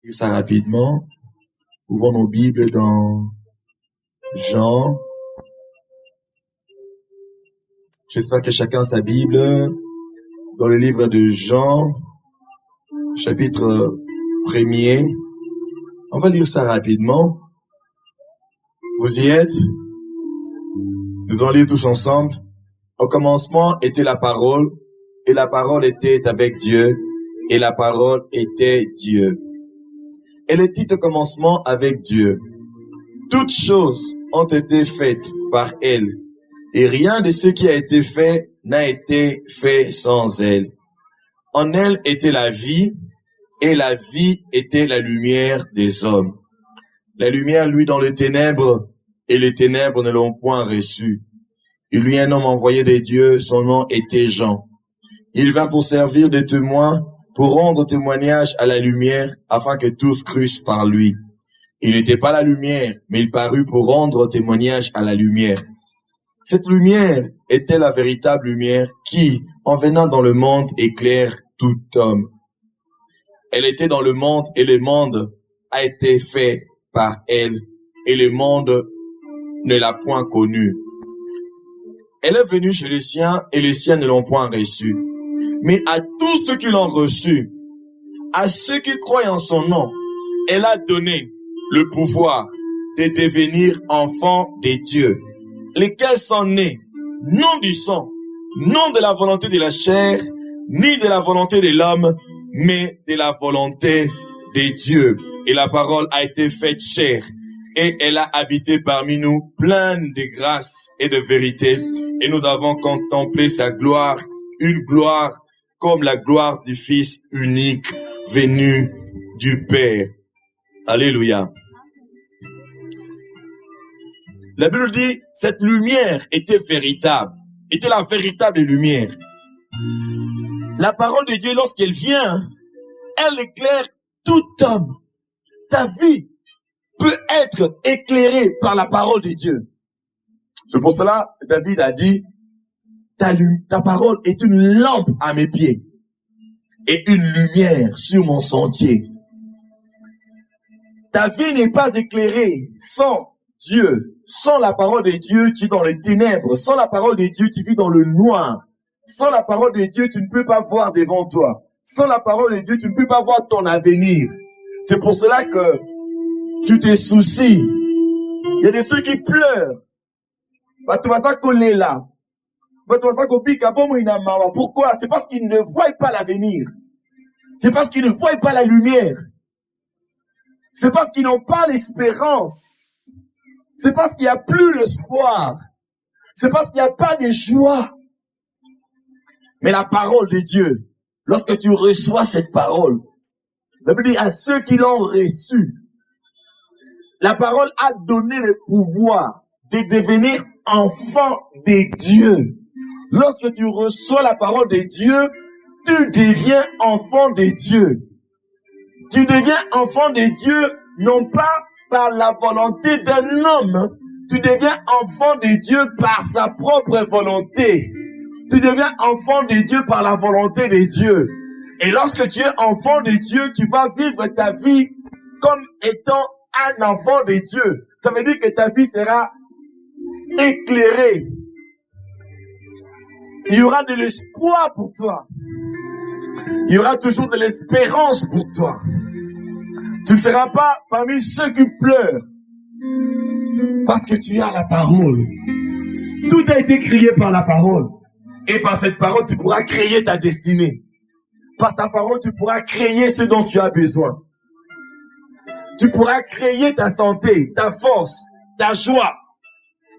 lire ça rapidement. Ouvrons nos Bibles dans Jean. J'espère que chacun a sa Bible. Dans le livre de Jean, chapitre 1er. On va lire ça rapidement. Vous y êtes? Nous allons lire tous ensemble. Au commencement était la parole, et la parole était avec Dieu, et la parole était Dieu. Elle était au commencement avec Dieu. Toutes choses ont été faites par elle, et rien de ce qui a été fait n'a été fait sans elle. En elle était la vie, et la vie était la lumière des hommes. La lumière luit dans les ténèbres, et les ténèbres ne l'ont point reçue. Il lui un homme envoyé des dieux, son nom était Jean. Il vint pour servir de témoin, pour rendre témoignage à la lumière, afin que tous crussent par lui. Il n'était pas la lumière, mais il parut pour rendre témoignage à la lumière. Cette lumière était la véritable lumière qui, en venant dans le monde, éclaire tout homme. Elle était dans le monde, et le monde a été fait par elle, et le monde ne l'a point connue. Elle est venue chez les siens, et les siens ne l'ont point reçue. Mais à tous ceux qui l'ont reçue, à ceux qui croient en son nom, elle a donné le pouvoir de devenir enfants de Dieu, lesquels sont nés, non du sang, non de la volonté de la chair, ni de la volonté de l'homme, mais de la volonté de Dieu. Et la parole a été faite chair, et elle a habité parmi nous, pleine de grâce et de vérité, et nous avons contemplé sa gloire, une gloire comme la gloire du Fils unique venu du Père. Alléluia. La Bible dit, cette lumière était véritable, était la véritable lumière. La parole de Dieu, lorsqu'elle vient, elle éclaire tout homme. Ta vie peut être éclairée par la parole de Dieu. C'est pour cela, David a dit, ta parole est une lampe à mes pieds et une lumière sur mon sentier. Ta vie n'est pas éclairée sans Dieu. Sans la parole de Dieu, tu es dans les ténèbres. Sans la parole de Dieu, tu vis dans le noir. Sans la parole de Dieu, tu ne peux pas voir devant toi. Sans la parole de Dieu, tu ne peux pas voir ton avenir. C'est pour cela que tu te soucies. Il y a des ceux qui pleurent. Pourquoi? C'est parce qu'ils ne voient pas l'avenir. C'est parce qu'ils ne voient pas la lumière. C'est parce qu'ils n'ont pas l'espérance. C'est parce qu'il n'y a plus l'espoir. C'est parce qu'il n'y a pas de joie. Mais la parole de Dieu, lorsque tu reçois cette parole, la Bible dit à ceux qui l'ont reçue, la parole a donné le pouvoir de devenir enfant de Dieu. Lorsque tu reçois la parole de Dieu, tu deviens enfant de Dieu. Tu deviens enfant de Dieu, non pas par la volonté d'un homme. Tu deviens enfant de Dieu par sa propre volonté. Tu deviens enfant de Dieu par la volonté de Dieu. Et lorsque tu es enfant de Dieu, tu vas vivre ta vie comme étant un enfant de Dieu. Ça veut dire que ta vie sera éclairée. Il y aura de l'espoir pour toi. Il y aura toujours de l'espérance pour toi. Tu ne seras pas parmi ceux qui pleurent. Parce que tu as la parole. Tout a été créé par la parole. Et par cette parole, tu pourras créer ta destinée. Par ta parole, tu pourras créer ce dont tu as besoin. Tu pourras créer ta santé, ta force, ta joie.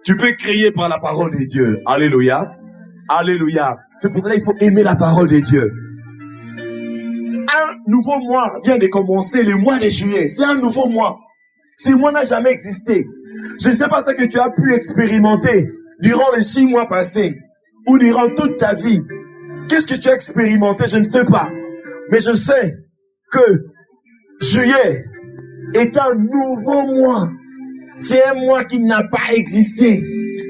Tu peux créer par la parole de Dieu. Alléluia. Alléluia. C'est pour cela qu'il faut aimer la parole de Dieu. Un nouveau mois vient de commencer, le mois de juillet. C'est un nouveau mois. Ce mois n'a jamais existé. Je ne sais pas ce que tu as pu expérimenter durant les 6 mois passés ou durant toute ta vie. Qu'est-ce que tu as expérimenté? Je ne sais pas. Mais je sais que juillet est un nouveau mois. C'est un mois qui n'a pas existé.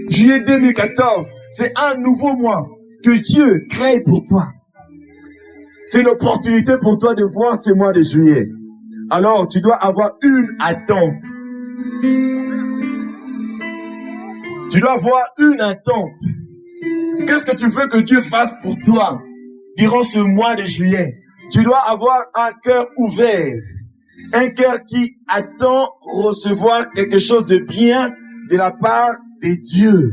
Juillet 2014, c'est un nouveau mois que Dieu crée pour toi. C'est l'opportunité pour toi de voir ce mois de juillet. alors tu dois avoir une attente. Tu dois avoir une attente. Qu'est-ce que tu veux que Dieu fasse pour toi durant ce mois de juillet? Tu dois avoir un cœur ouvert. Un cœur qui attend recevoir quelque chose de bien de la part de Dieu.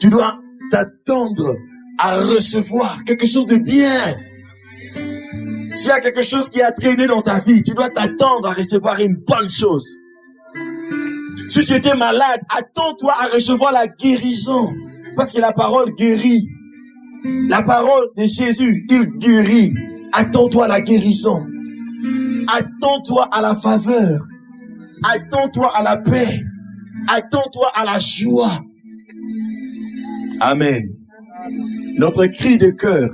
Tu dois t'attendre à recevoir quelque chose de bien. S'il y a quelque chose qui a traîné dans ta vie, tu dois t'attendre à recevoir une bonne chose. Si tu étais malade, attends-toi à recevoir la guérison. Parce que la parole guérit. La parole de Jésus, il guérit. Attends-toi à la guérison. Attends-toi à la faveur. Attends-toi à la paix. Attends-toi à la joie. Amen. Notre cri de cœur,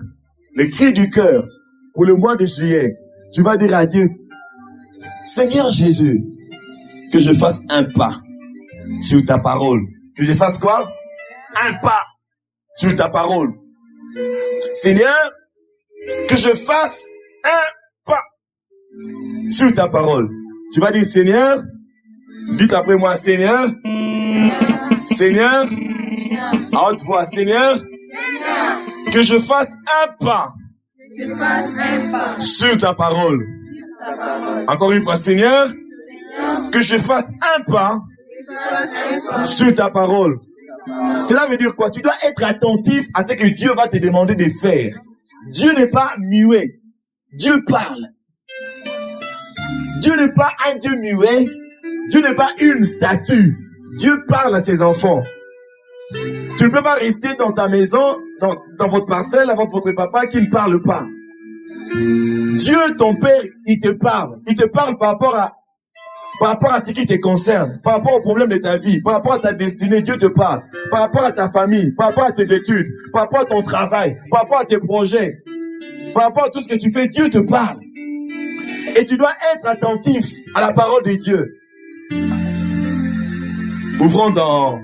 le cri du cœur pour le mois de juillet, tu vas dire à Dieu, Seigneur Jésus, que je fasse un pas sur ta parole. Que je fasse quoi? Un pas sur ta parole. Seigneur, que je fasse un pas sur ta parole. Tu vas dire, Seigneur, dites après moi, Seigneur, Seigneur, à haute voix, Seigneur, que je fasse un pas sur ta parole. Encore une fois, Seigneur, que je fasse un pas sur ta parole. Cela veut dire quoi? Tu dois être attentif à ce que Dieu va te demander de faire. Dieu n'est pas muet. Dieu parle. Dieu n'est pas un Dieu muet. Dieu n'est pas une statue. Dieu parle à ses enfants. Tu ne peux pas rester dans ta maison, dans votre parcelle, avec votre papa qui ne parle pas. Dieu, ton Père, il te parle. Il te parle par rapport à ce qui te concerne, par rapport aux problèmes de ta vie, par rapport à ta destinée, Dieu te parle. Par rapport à ta famille, par rapport à tes études, par rapport à ton travail, par rapport à tes projets, par rapport à tout ce que tu fais, Dieu te parle. Et tu dois être attentif à la parole de Dieu. Ouvrons dans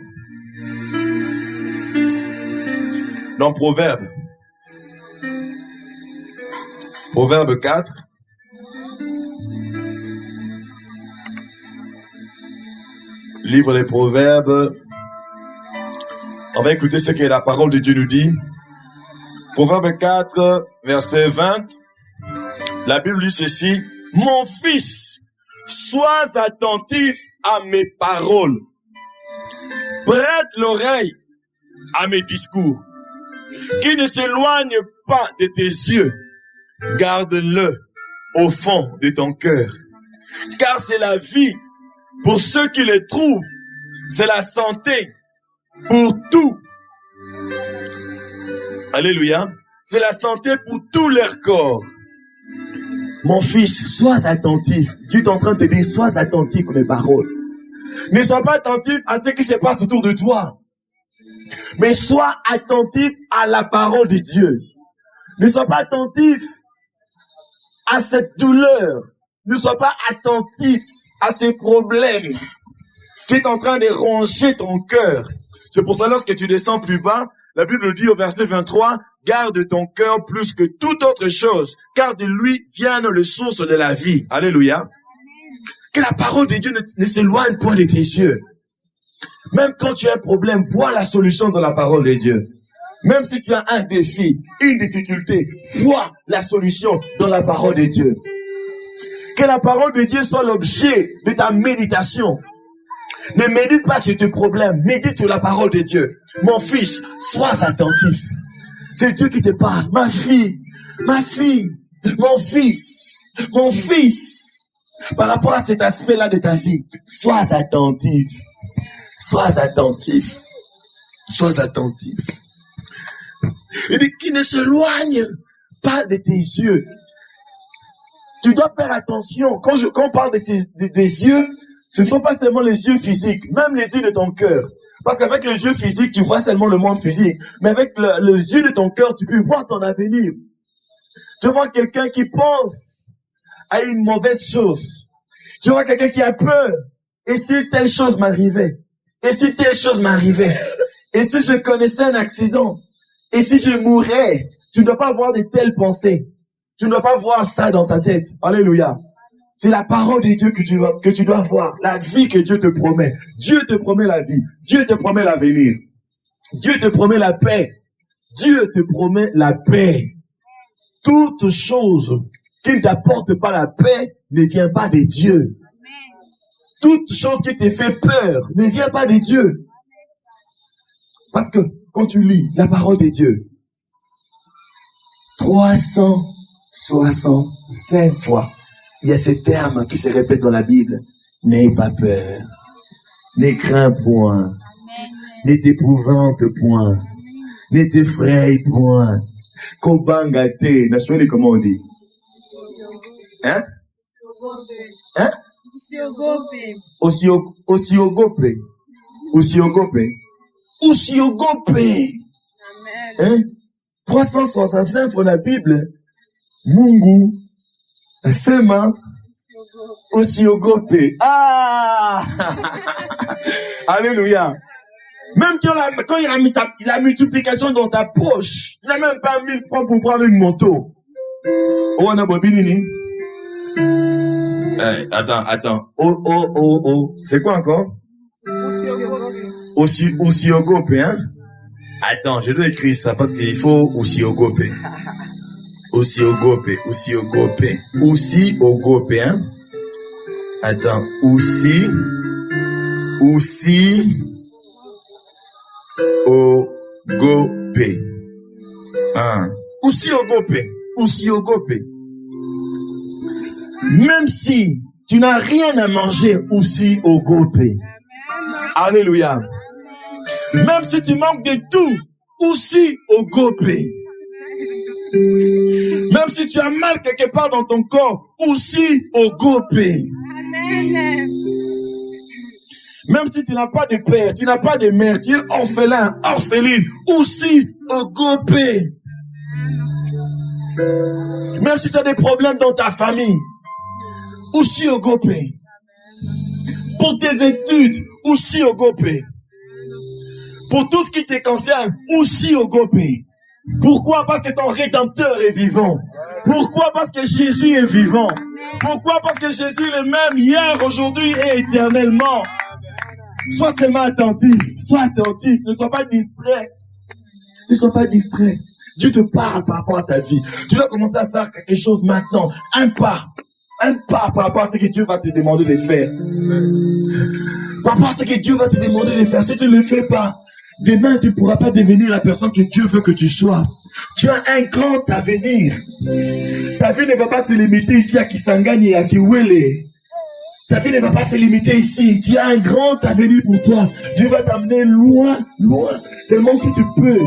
Proverbe. Proverbe 4. Livre des Proverbes. On va écouter ce que la parole de Dieu nous dit. Proverbe 4, verset 20. La Bible dit ceci. Mon fils, sois attentif à mes paroles. Prête l'oreille à mes discours. Qui ne s'éloigne pas de tes yeux. Garde-le au fond de ton cœur. Car c'est la vie pour ceux qui les trouvent. C'est la santé pour tout. Alléluia. C'est la santé pour tout leur corps. Mon fils, sois attentif. Dieu est en train de te dire, sois attentif à mes paroles. Ne sois pas attentif à ce qui se passe autour de toi. Mais sois attentif à la parole de Dieu. Ne sois pas attentif à cette douleur. Ne sois pas attentif à ces problèmes qui est en train de ronger ton cœur. C'est pour ça, lorsque tu descends plus bas, la Bible dit au verset 23, garde ton cœur plus que toute autre chose, car de lui viennent les sources de la vie. Alléluia. Que la parole de Dieu ne s'éloigne point de tes yeux. Même quand tu as un problème, vois la solution dans la parole de Dieu. Même si tu as un défi, une difficulté, vois la solution dans la parole de Dieu. Que la parole de Dieu soit l'objet de ta méditation. Ne médite pas sur tes problèmes, médite sur la parole de Dieu. Mon fils, sois attentif. C'est Dieu qui te parle. Ma fille, mon fils. Par rapport à cet aspect-là de ta vie, sois attentif. Sois attentif. Sois attentif. Il dit qu'il ne s'éloigne pas de tes yeux. Tu dois faire attention. Quand on parle des yeux, ce ne sont pas seulement les yeux physiques, même les yeux de ton cœur. Parce qu'avec les yeux physiques, tu vois seulement le monde physique. Mais avec les yeux de ton cœur, tu peux voir ton avenir. Tu vois quelqu'un qui pense à une mauvaise chose. Tu vois quelqu'un qui a peur. Et si telle chose m'arrivait? Et si telle chose m'arrivait? Et si je connaissais un accident? Et si je mourais? Tu ne dois pas avoir de telles pensées. Tu ne dois pas voir ça dans ta tête. Alléluia. C'est la parole de Dieu que tu dois voir. La vie que Dieu te promet. Dieu te promet la vie. Dieu te promet l'avenir. Dieu te promet la paix. Dieu te promet la paix. Toute chose qui ne t'apporte pas la paix ne vient pas de Dieu. Toute chose qui te fait peur ne vient pas de Dieu. Parce que quand tu lis la parole de Dieu, 365 fois, il y a ces termes qui se répètent dans la Bible. N'aie pas peur. Ne crains point. Ne t'épouvante point. Ne t'effraie point. Kobangate. Nationally, comment on dit? Hein? Hein? Osiogope. Hein? 365 dans la Bible. Mungu. Sema. Osiogope. Ah! Alléluia. Même quand il a mis la multiplication dans ta poche, tu n'as même pas 1000 francs pour prendre une moto. Oh, on a bobinini. Attends. Oh. C'est quoi encore? Osiogope, hein? Attends, je dois écrire ça parce qu'il faut Osiogope. Osiogope, hein? Attends, Osiogope. Ah. Osiogope. Même si tu n'as rien à manger, Osiogope. Alléluia. Même si tu manques de tout, Osiogope. Même si tu as mal quelque part dans ton corps, Osiogope. Même si tu n'as pas de père, tu n'as pas de mère, tu es orphelin, orpheline, Osiogope. Même si tu as des problèmes dans ta famille, Osiogope. Pour tes études, Osiogope. Pour tout ce qui te concerne, Osiogope. Pourquoi? Parce que ton Rédempteur est vivant. Pourquoi? Parce que Jésus est vivant. Pourquoi? Parce que Jésus est le même hier, aujourd'hui et éternellement. Sois seulement attentif. Sois attentif. Ne sois pas distrait. Ne sois pas distrait. Dieu te parle par rapport à ta vie. Tu dois commencer à faire quelque chose maintenant. Un pas par rapport à ce que Dieu va te demander de faire. Par rapport à ce que Dieu va te demander de faire. Si tu ne le fais pas, demain tu ne pourras pas devenir la personne que Dieu veut que tu sois. Tu as un grand avenir. Ta vie ne va pas se limiter ici à Kisangani et à Kiwele. Ta vie ne va pas se limiter ici. Tu as un grand avenir pour toi. Dieu va t'amener loin, loin. Seulement si tu peux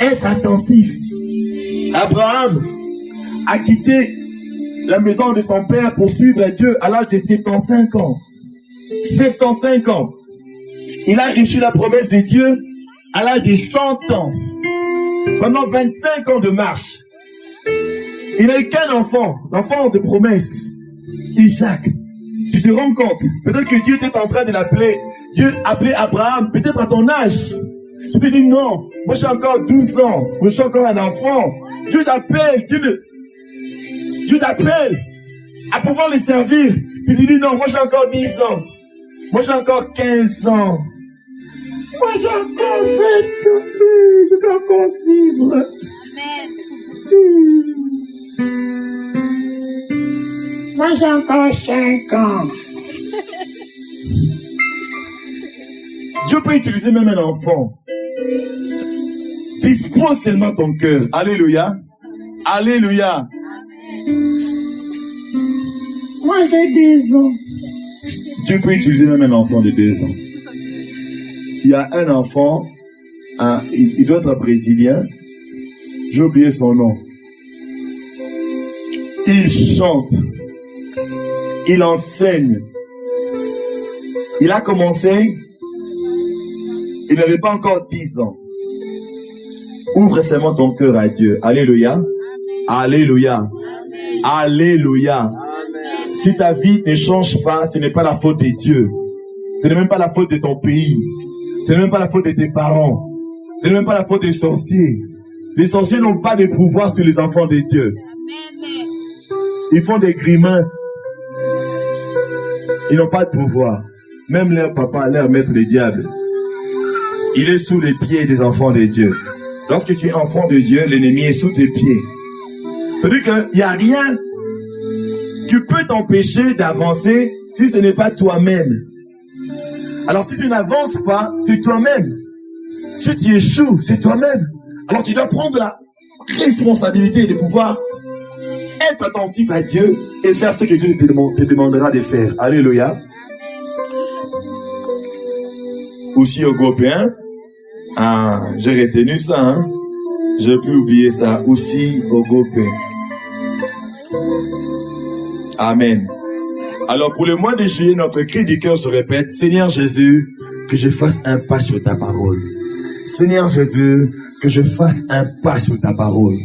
être attentif. Abraham a quitté la maison de son père pour suivre Dieu à l'âge de 75 ans. 75 ans. Il a reçu la promesse de Dieu à l'âge de 100 ans. Pendant 25 ans de marche. Il n'a eu qu'un enfant, l'enfant de promesse, Isaac. Tu te rends compte? Peut-être que Dieu était en train de l'appeler. Dieu appelait Abraham, peut-être à ton âge. Tu te dis non, moi j'ai encore 12 ans, moi je suis encore un enfant. Dieu t'appelle, Dieu t'appelle à pouvoir le servir. Tu te dis non, moi j'ai encore 10 ans, moi j'ai encore 15 ans. Moi j'ai encore 20 ans, je peux encore vivre. Amen. Moi j'ai encore 5 ans. Dieu peut utiliser même un enfant. Dispose seulement ton cœur. Alléluia. Alléluia. Moi j'ai 2 ans. Dieu peut utiliser même un enfant de 2 ans. Il y a un enfant, il doit être brésilien. J'ai oublié son nom. Il chante. Il enseigne. Il a commencé. Il n'avait pas encore 10 ans. Ouvre seulement ton cœur à Dieu. Alléluia. Amen. Alléluia. Amen. Alléluia. Amen. Si ta vie ne change pas, ce n'est pas la faute de Dieu. Ce n'est même pas la faute de ton pays. Ce n'est même pas la faute de tes parents. Ce n'est même pas la faute des sorciers. Les sorciers n'ont pas de pouvoir sur les enfants de Dieu. Ils font des grimaces. Ils n'ont pas de pouvoir. Même leur papa, leur maître, le diable, il est sous les pieds des enfants de Dieu. Lorsque tu es enfant de Dieu, l'ennemi est sous tes pieds. C'est-à-dire qu'il n'y a rien qui peut t'empêcher d'avancer si ce n'est pas toi-même. Alors si tu n'avances pas, c'est toi-même. Si tu échoues, c'est toi-même. Alors tu dois prendre la responsabilité de pouvoir être attentif à Dieu et faire ce que Dieu te demandera de faire. Alléluia. Aussi au Gopin, j'ai retenu ça, hein. J'ai pu oublier ça. Aussi au Gopin. Amen. Alors pour le mois de juillet, notre cri du cœur, je répète, Seigneur Jésus, que je fasse un pas sur ta parole. Seigneur Jésus, que je fasse un pas sur ta parole.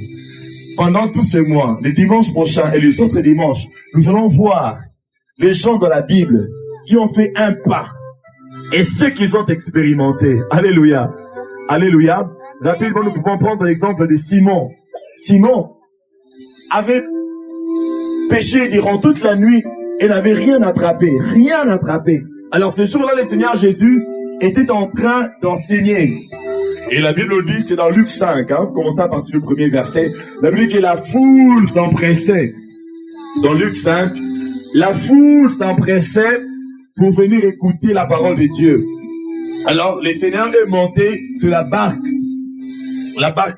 Pendant tous ces mois, les dimanches prochains et les autres dimanches, nous allons voir les gens dans la Bible qui ont fait un pas et ceux qu'ils ont expérimenté. Alléluia. Alléluia. Rapidement, nous pouvons prendre l'exemple de Simon. Simon avait péché durant toute la nuit et n'avait rien attrapé. Rien attrapé. Alors ce jour-là, le Seigneur Jésus était en train d'enseigner. Et la Bible dit, c'est dans Luc 5, hein, commençons à partir du premier verset. La Bible dit que la foule s'empressait. Dans Luc 5, la foule s'empressait pour venir écouter la parole de Dieu. Alors, le Seigneur est monté sur la barque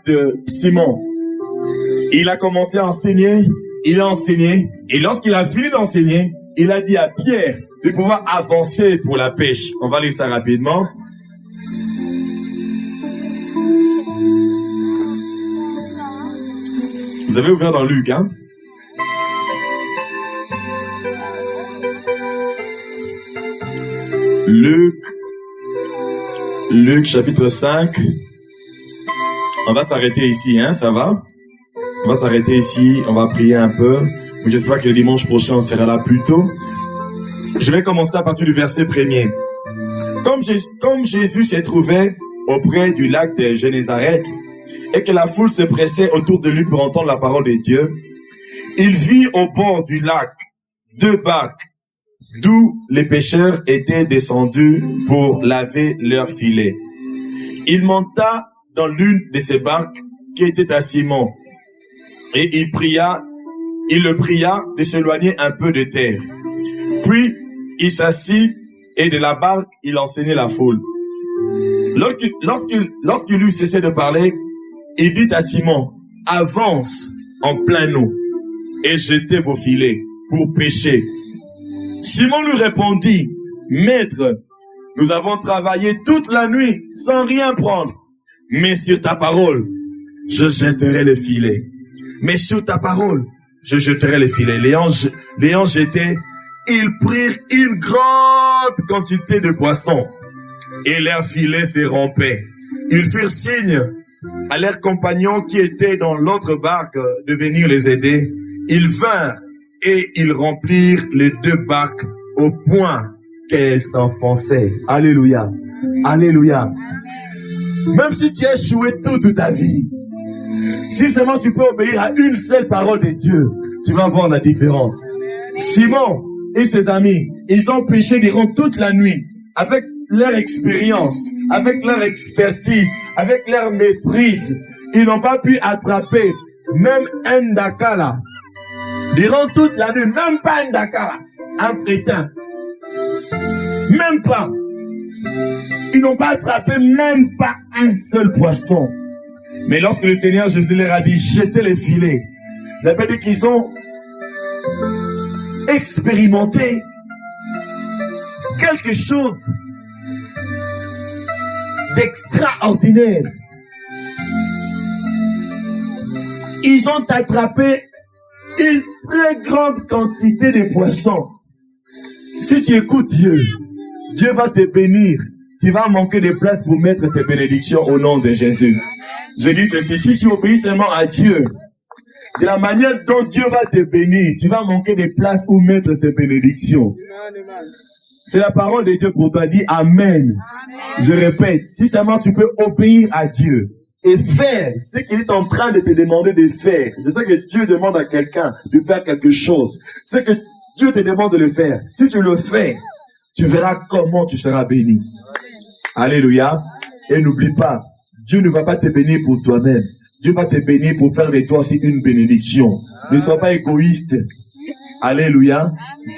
de Simon. Il a commencé à enseigner, il a enseigné, et lorsqu'il a fini d'enseigner, il a dit à Pierre de pouvoir avancer pour la pêche. On va lire ça rapidement. Vous avez ouvert dans Luc, hein? Luc chapitre 5. On va s'arrêter ici, hein? Ça va? On va s'arrêter ici, on va prier un peu. Je sais pas que le dimanche prochain, on sera là plus tôt. Je vais commencer à partir du verset 1er. Comme Jésus s'est trouvé auprès du lac de Génézareth, et que la foule se pressait autour de lui pour entendre la parole de Dieu, il vit au bord du lac 2 barques, d'où les pêcheurs étaient descendus pour laver leurs filets. Il monta dans l'une de ces barques qui était à Simon, et il le pria de s'éloigner un peu de terre. Puis il s'assit et de la barque il enseignait la foule. Lorsqu'il eut cessé de parler, il dit à Simon, avance en plein eau et jetez vos filets pour pêcher. Simon lui répondit, Maître, nous avons travaillé toute la nuit sans rien prendre, mais sur ta parole, je jetterai les filets. Mais sur ta parole, je jetterai les filets. L'ayant jeté, ils prirent une grande quantité de poissons et leurs filets se rompaient. Ils firent signe à leurs compagnons qui étaient dans l'autre barque de venir les aider. Ils vinrent et ils remplirent les 2 barques au point qu'elles s'enfonçaient. Alléluia. Alléluia. Même si tu as échoué toute ta vie, si seulement tu peux obéir à une seule parole de Dieu, tu vas voir la différence. Simon et ses amis, ils ont pêché durant toute la nuit avec leur expérience, avec leur expertise, avec leur maîtrise. Ils n'ont pas pu attraper même un dakala. Durant toute la nuit, même pas un dakala, un frétin. Même pas. Ils n'ont pas attrapé même pas un seul poisson. Mais lorsque le Seigneur Jésus leur a dit, jetez les filets, la Bible dit qu'ils ont expérimenté quelque chose d'extraordinaire. Ils ont attrapé une très grande quantité de poissons. Si tu écoutes Dieu, Dieu va te bénir. Tu vas manquer de place pour mettre ses bénédictions au nom de Jésus. Je dis ceci, si tu obéis seulement à Dieu, de la manière dont Dieu va te bénir, tu vas manquer de place pour mettre ses bénédictions. C'est la parole de Dieu pour toi. Dis Amen. Je répète, si seulement tu peux obéir à Dieu et faire ce qu'il est en train de te demander de faire. C'est ça que Dieu demande à quelqu'un de faire quelque chose. C'est que Dieu te demande de le faire. Si tu le fais, tu verras comment tu seras béni. Alléluia. Et n'oublie pas, Dieu ne va pas te bénir pour toi-même. Dieu va te bénir pour faire de toi aussi une bénédiction. Ne sois pas égoïste. Alléluia.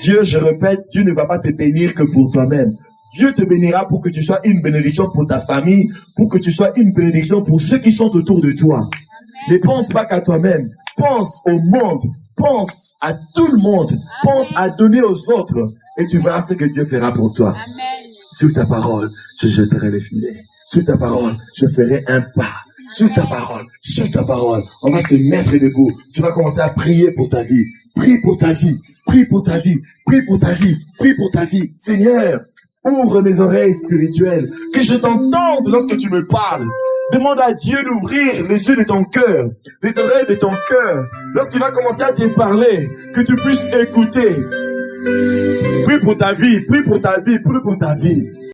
Dieu, je répète, Dieu ne va pas te bénir que pour toi-même. Dieu te bénira pour que tu sois une bénédiction pour ta famille, pour que tu sois une bénédiction pour ceux qui sont autour de toi. Ne pense pas qu'à toi-même. Pense au monde. Pense à tout le monde. Pense à donner aux autres. Et tu verras ce que Dieu fera pour toi. Sur ta parole, je jetterai les filets. Sur ta parole, je ferai un pas. Sur ta parole, on va se mettre debout. Tu vas commencer à prier pour ta vie. Prie pour ta vie. Prie pour ta vie. Prie pour ta vie. Prie pour ta vie. Seigneur, ouvre mes oreilles spirituelles. Que je t'entende lorsque tu me parles. Demande à Dieu d'ouvrir les yeux de ton cœur, les oreilles de ton cœur. Lorsqu'il va commencer à te parler, que tu puisses écouter. Prie pour ta vie. Prie pour ta vie. Prie pour ta vie.